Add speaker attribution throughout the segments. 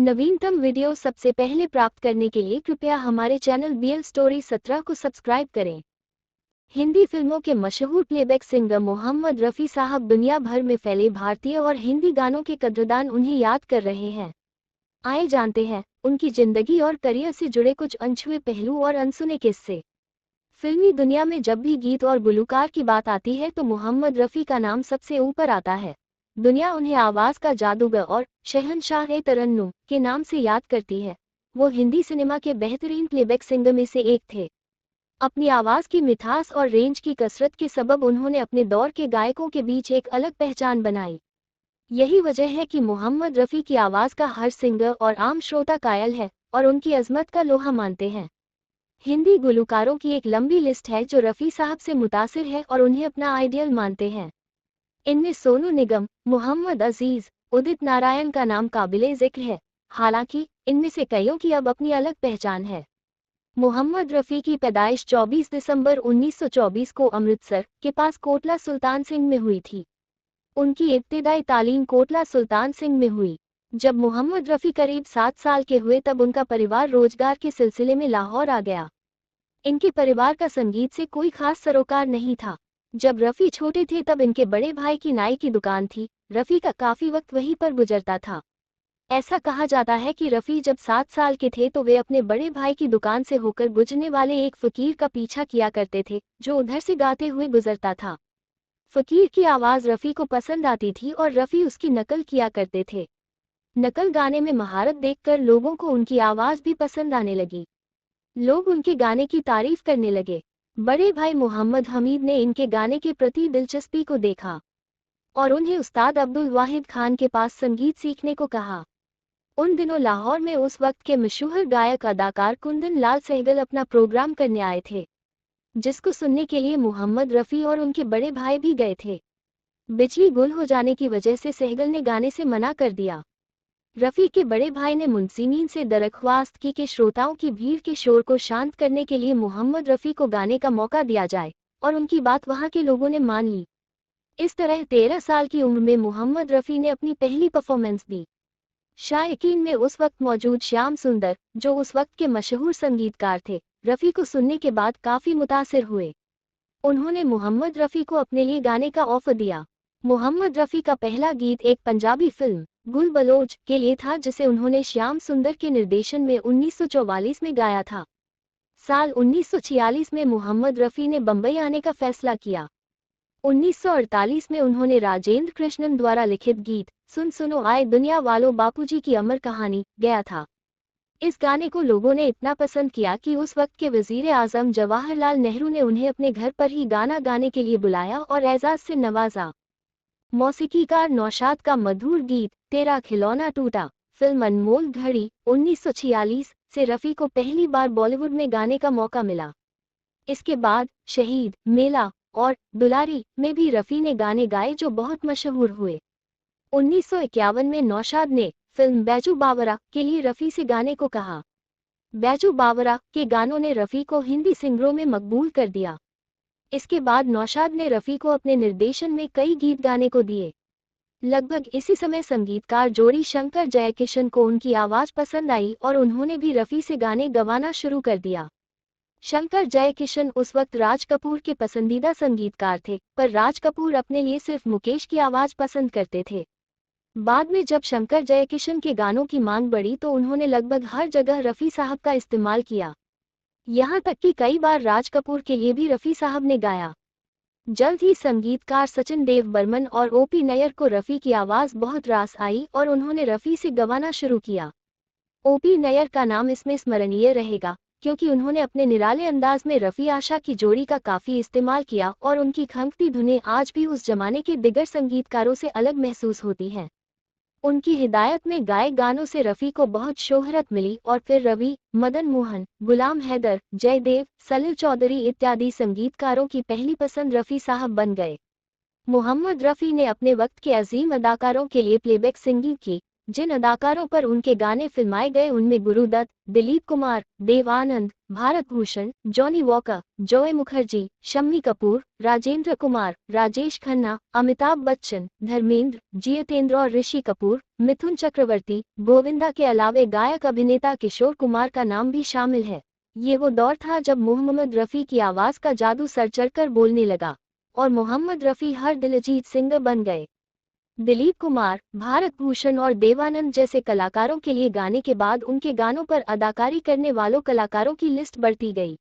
Speaker 1: नवीनतम वीडियो सबसे पहले प्राप्त करने के लिए कृपया हमारे चैनल BL स्टोरी 17 को सब्सक्राइब करें। हिंदी फिल्मों के मशहूर प्लेबैक सिंगर मोहम्मद रफ़ी साहब दुनिया भर में फैले भारतीय और हिंदी गानों के कद्रदान उन्हें याद कर रहे हैं। आइए जानते हैं उनकी जिंदगी और करियर से जुड़े कुछ अनछुए पहलू और अनसुने किस्से। फिल्मी दुनिया में जब भी गीत और गुलकार की बात आती है तो मोहम्मद रफ़ी का नाम सबसे ऊपर आता है। दुनिया उन्हें आवाज का जादूगर और शहंशाह-ए-तरन्नुम के नाम से याद करती है। वो हिंदी सिनेमा के बेहतरीन प्लेबैक सिंगर में से एक थे। अपनी आवाज की मिठास और रेंज की कसरत के सबब उन्होंने अपने दौर के गायकों के बीच एक अलग पहचान बनाई। यही वजह है कि मोहम्मद रफ़ी की आवाज का हर सिंगर और आम श्रोता कायल है और उनकी अजमत का लोहा मानते हैं। हिंदी गुलकारों की एक लंबी लिस्ट है जो रफ़ी साहब से मुतासिर है और उन्हें अपना आइडियल मानते हैं। इनमें सोनू निगम, मोहम्मद अजीज, उदित नारायण का नाम काबिले जिक्र है। हालांकि इनमें से कईयों की अब अपनी अलग पहचान है। मोहम्मद रफ़ी की पैदाइश 24 दिसंबर 1924 को अमृतसर के पास कोटला सुल्तान सिंह में हुई थी। उनकी इब्तिदाई तालीम कोटला सुल्तान सिंह में हुई। जब मोहम्मद रफ़ी करीब 7 साल के हुए तब उनका परिवार रोजगार के सिलसिले में लाहौर आ गया। इनके परिवार का संगीत से कोई खास सरोकार नहीं था। जब रफ़ी छोटे थे तब इनके बड़े भाई की नाई की दुकान थी। रफ़ी का काफी वक्त वहीं पर गुजरता था। ऐसा कहा जाता है कि रफ़ी जब 7 साल के थे तो वे अपने बड़े भाई की दुकान से होकर गुजरने वाले एक फकीर का पीछा किया करते थे जो उधर से गाते हुए गुजरता था। फकीर की आवाज रफ़ी को पसंद आती थी और रफ़ी उसकी नकल किया करते थे। नकल गाने में महारत देखकर लोगों को उनकी आवाज भी पसंद आने लगी। लोग उनके गाने की तारीफ करने लगे। बड़े भाई मोहम्मद हमीद ने इनके गाने के प्रति दिलचस्पी को देखा और उन्हें उस्ताद अब्दुल वाहिद खान के पास संगीत सीखने को कहा। उन दिनों लाहौर में उस वक्त के मशहूर गायक अदाकार कुंदन लाल सहगल अपना प्रोग्राम करने आए थे, जिसको सुनने के लिए मोहम्मद रफ़ी और उनके बड़े भाई भी गए थे। बिजली गुल हो जाने की वजह से सहगल ने गाने से मना कर दिया। रफ़ी के बड़े भाई ने मुंसीमीन से दरख्वास्त की कि श्रोताओं की भीड़ के शोर को शांत करने के लिए मोहम्मद रफ़ी को गाने का मौका दिया जाए और उनकी बात वहां के लोगों ने मान ली। इस तरह 13 साल की उम्र में मोहम्मद रफ़ी ने अपनी पहली परफॉर्मेंस दी। शायकीन में उस वक्त मौजूद श्याम सुंदर, जो उस वक्त के मशहूर संगीतकार थे, रफ़ी को सुनने के बाद काफी मुतासिर हुए। उन्होंने मोहम्मद रफ़ी को अपने लिए गाने का ऑफर दिया। मोहम्मद रफ़ी का पहला गीत एक पंजाबी फिल्म गुल बलोच के लिए था जिसे उन्होंने श्याम सुंदर के निर्देशन में 1944 में गाया था। साल 1946 में मोहम्मद रफ़ी ने बम्बई आने का फैसला किया। 1948 में उन्होंने राजेंद्र कृष्णन द्वारा लिखित गीत सुन सुनो आए दुनिया वालों बापूजी की अमर कहानी गया था। इस गाने को लोगों ने इतना पसंद किया कि उस वक्त के वजीर आजम जवाहरलाल नेहरू ने उन्हें अपने घर पर ही गाना गाने के लिए बुलाया और एजाज से नवाजा। मौसीकीकार नौशाद का मधुर गीत तेरा खिलौना टूटा फिल्म अनमोल घड़ी 1946 से रफ़ी को पहली बार बॉलीवुड में गाने का मौका मिला। इसके बाद शहीद, मेला और दुलारी में भी रफ़ी ने गाने गाए जो बहुत मशहूर हुए। 1951 में नौशाद ने फिल्म बैजू बावरा के लिए रफ़ी से गाने को कहा। बैजू बावरा के गानों ने रफ़ी को हिंदी सिंगरों में मकबूल कर दिया। इसके बाद नौशाद ने रफ़ी को अपने निर्देशन में कई गीत गाने को दिए। लगभग इसी समय संगीतकार जोड़ी शंकर जयकिशन को उनकी आवाज पसंद आई और उन्होंने भी रफ़ी से गाने गवाना शुरू कर दिया। शंकर जयकिशन उस वक्त राज कपूर के पसंदीदा संगीतकार थे, पर राज कपूर अपने लिए सिर्फ मुकेश की आवाज पसंद करते थे। बाद में जब शंकर जयकिशन के गानों की मांग बढ़ी तो उन्होंने लगभग हर जगह रफ़ी साहब का इस्तेमाल किया। यहाँ तक कि कई बार राज कपूर के लिए भी रफ़ी साहब ने गाया। जल्द ही संगीतकार सचिन देव बर्मन और ओपी नैयर को रफ़ी की आवाज़ बहुत रास आई और उन्होंने रफ़ी से गवाना शुरू किया। ओपी नैयर का नाम इसमें स्मरणीय रहेगा क्योंकि उन्होंने अपने निराले अंदाज में रफ़ी आशा की जोड़ी का काफ़ी इस्तेमाल किया और उनकी खंगती धुनें आज भी उस जमाने के दिग्गज संगीतकारों से अलग महसूस होती हैं। उनकी हिदायत में गाए गानों से रफ़ी को बहुत शोहरत मिली और फिर रवि, मदन मोहन, गुलाम हैदर, जयदेव, सलील चौधरी इत्यादि संगीतकारों की पहली पसंद रफ़ी साहब बन गए। मोहम्मद रफ़ी ने अपने वक्त के अजीम अदाकारों के लिए प्लेबैक सिंगिंग की, जिन अदाकारों पर उनके गाने फिल्माए गए उनमें गुरुदत्त, दिलीप कुमार, देव आनंद, भारत भूषण, जॉनी वॉकर, जॉय मुखर्जी, शम्मी कपूर, राजेंद्र कुमार, राजेश खन्ना, अमिताभ बच्चन, धर्मेंद्र, जितेंद्र और ऋषि कपूर, मिथुन चक्रवर्ती, गोविंदा के अलावे गायक अभिनेता किशोर कुमार का नाम भी शामिल है। ये वो दौर था जब मोहम्मद रफ़ी की आवाज़ का जादू सर चढ़कर बोलने लगा और मोहम्मद रफ़ी हर दिलजीत सिंगर बन गए। दिलीप कुमार, भारत भूषण और देवानंद जैसे कलाकारों के लिए गाने के बाद उनके गानों पर अदाकारी करने वालों कलाकारों की लिस्ट बढ़ती गई।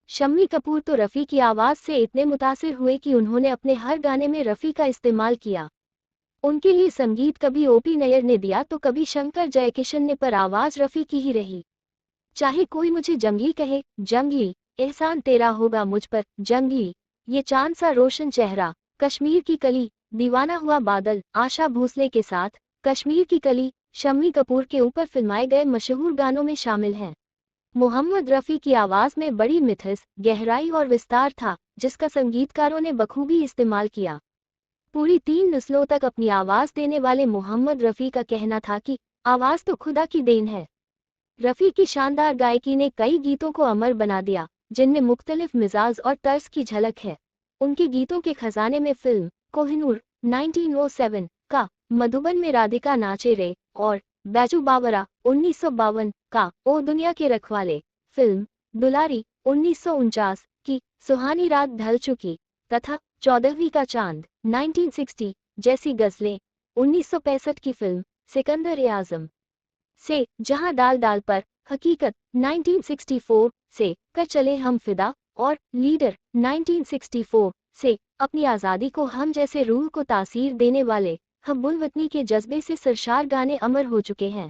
Speaker 1: शम्मी कपूर तो रफ़ी की आवाज़ से इतने मुतासिर हुए कि उन्होंने अपने हर गाने में रफ़ी का इस्तेमाल किया। उनके लिए संगीत कभी ओपी नैयर ने दिया तो कभी शंकर जयकिशन ने, पर आवाज़ रफ़ी की ही रही। चाहे कोई मुझे जंगली कहे, जंगली, एहसान तेरा होगा मुझ पर, जंगली, ये चांद सा रोशन चेहरा, कश्मीर की कली, दीवाना हुआ बादल, आशा भोसले के साथ, कश्मीर की कली, शम्मी कपूर के ऊपर फिल्माए गए मशहूर गानों में शामिल हैं। मोहम्मद रफ़ी की आवाज़ में बड़ी मिथस, गहराई और विस्तार था, जिसका संगीतकारों ने बखूबी इस्तेमाल किया। पूरी 3 नस्लों तक अपनी आवाज़ देने वाले मोहम्मद रफ़ी का कहना था कि आवाज़ तो खुदा की देन है। रफ़ी की शानदार गायकी ने कई गीतों को अमर बना दिया, जिनमें मुख्तलिफ मिजाज और तर्ज की झलक है। उनके गीतों के खजाने में फिल्म कोहिनूर 1907 का मधुबन में राधिका नाचे रे और बैजू बावरा 1952 का ओ दुनिया के रखवाले, फिल्म दुलारी 1949 की सुहानी रात ढल चुकी तथा 14वीं का चांद 1960 जैसी गजलें, 1965 की फिल्म सिकंदर ए आजम से जहां डाल डाल पर, हकीकत 1964 से कर चले हम फिदा और लीडर 1964 से अपनी आज़ादी को हम जैसे रूह को तासीर देने वाले हब्बुल वतनी के जज्बे से सरशार गाने अमर हो चुके हैं।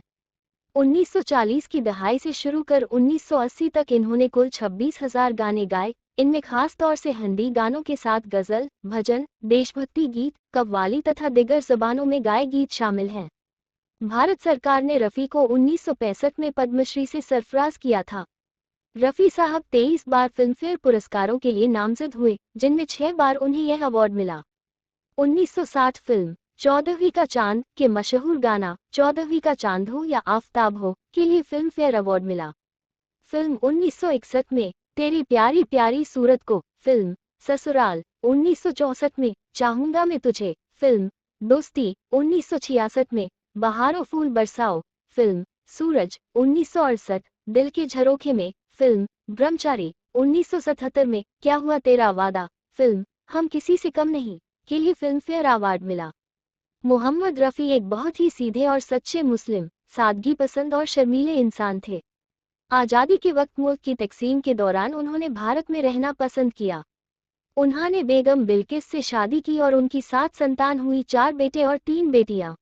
Speaker 1: 1940 की दहाई से शुरू कर 1980 तक इन्होंने कुल 26,000 गाने गाए। इनमें खास तौर से हिंदी गानों के साथ गजल, भजन, देशभक्ति गीत, कव्वाली तथा दिगर जबानों में गाए गीत शामिल हैं। भारत सरकार ने रफ़ी को 1965 में पद्मश्री से सरफराज किया था। रफ़ी साहब 23 बार फिल्मफेयर पुरस्कारों के लिए नामजद हुए, जिनमें 6 बार उन्हें यह अवार्ड मिला। 1960 फिल्म 14वीं का चांद के मशहूर गाना 14वीं का चांद हो या आफताब हो के लिए फिल्मफेयर अवार्ड मिला। फिल्म 1961 में तेरी प्यारी प्यारी सूरत को, फिल्म ससुराल 1964 में चाहूंगा मैं तुझे, फिल्म दोस्ती 1966 में बहारो फूल बरसाओ, फिल्म सूरज 1968, दिल के झरोखे में, फिल्म ब्रह्मचारी 1977 में क्या हुआ तेरा वादा, फिल्म हम किसी से कम नहीं के लिए फिल्मफेयर अवार्ड मिला। मोहम्मद रफ़ी एक बहुत ही सीधे और सच्चे मुस्लिम, सादगी पसंद और शर्मीले इंसान थे। आज़ादी के वक्त मुल्क की तकसीम के दौरान उन्होंने भारत में रहना पसंद किया। उन्होंने बेगम बिल्किस से शादी की और उनकी 7 संतान हुई, 4 बेटे और 3 बेटियां।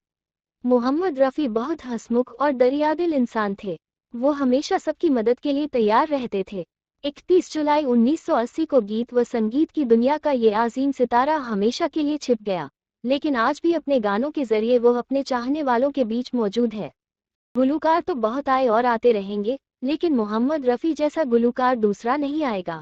Speaker 1: मोहम्मद रफ़ी बहुत हंसमुख और दरियादिल इंसान थे। वो हमेशा सबकी मदद के लिए तैयार रहते थे। 31 जुलाई 1980 को गीत व संगीत की दुनिया का ये आज़ीम सितारा हमेशा के लिए छिप गया, लेकिन आज भी अपने गानों के जरिए वो अपने चाहने वालों के बीच मौजूद है। गुलूकार तो बहुत आए और आते रहेंगे, लेकिन मोहम्मद रफ़ी जैसा गुलूकार दूसरा नहीं आएगा।